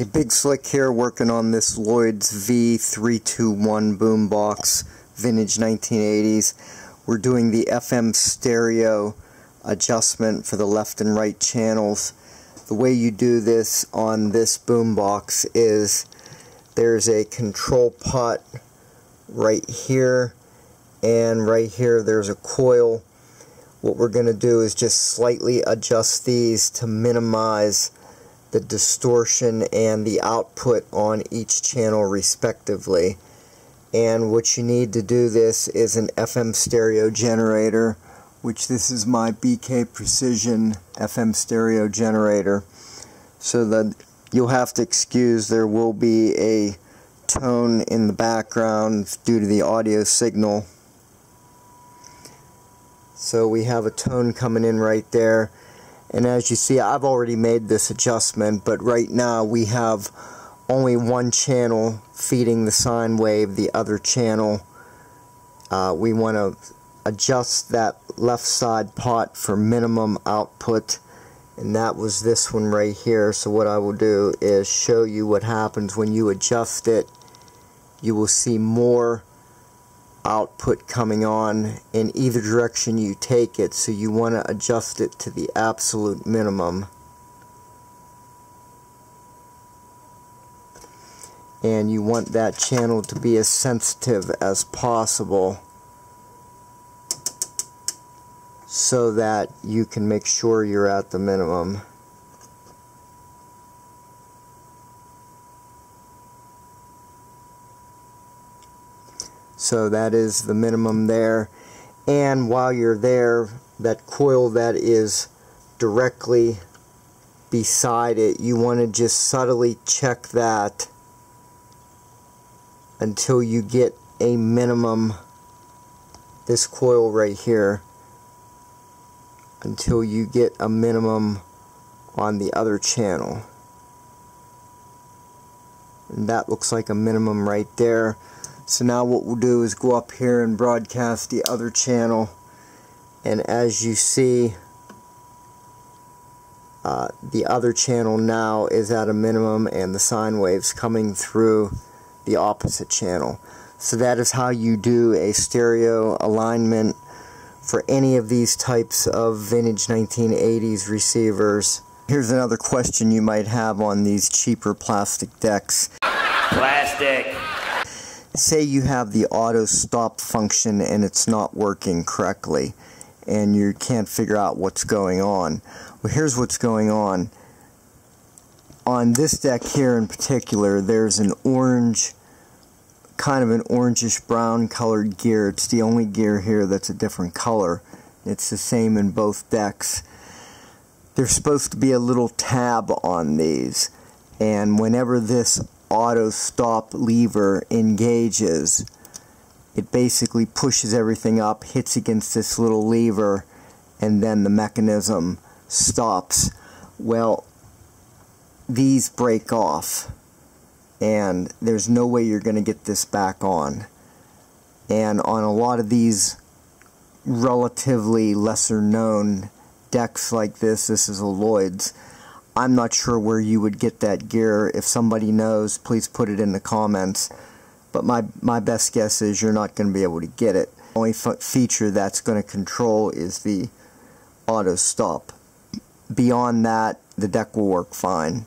Okay, Big Slick here, working on this Lloyd's V321 boombox, vintage 1980s. We're doing the FM stereo adjustment for the left and right channels. The way you do this on this boombox is there's a control pot right here, and right here there's a coil. What we're going to do is just slightly adjust these to minimize the distortion and the output on each channel respectively. And what you need to do this is an FM stereo generator, which this is my BK Precision FM stereo generator. So that you'll have to excuse, there will be a tone in the background due to the audio signal. So we have a tone coming in right there. And as you see, I've already made this adjustment, but right now we have only one channel feeding the sine wave, the other channel. We want to adjust that left side pot for minimum output, and that was this one right here. So what I will do is show you what happens when you adjust it. You will see more output coming on in either direction you take it, so you want to adjust it to the absolute minimum. And you want that channel to be as sensitive as possible so that you can make sure you're at the minimum. So that is the minimum there. And while you're there, that coil that is directly beside it, you want to just subtly check that until you get a minimum, this coil right here, until you get a minimum on the other channel. And that looks like a minimum right there. So now what we'll do is go up here and broadcast the other channel, and as you see, the other channel now is at a minimum and the sine waves coming through the opposite channel. So that is how you do a stereo alignment for any of these types of vintage 1980s receivers. Here's another question you might have on these cheaper plastic decks. Plastic. Say you have the auto stop function and it's not working correctly and you can't figure out what's going on. Well, here's what's going on. On this deck here in particular, there's an orange, kind of an orangish brown colored gear. It's the only gear here that's a different color. It's the same in both decks. There's supposed to be a little tab on these, and whenever this auto stop lever engages, it basically pushes everything up, hits against this little lever, and then the mechanism stops. Well, these break off, and there's no way you're going to get this back on. And on a lot of these relatively lesser known decks like this is a Lloyd's, I'm not sure where you would get that gear. If somebody knows, please put it in the comments. But my best guess is you're not going to be able to get it. The only feature that's going to control is the auto stop. Beyond that, the deck will work fine.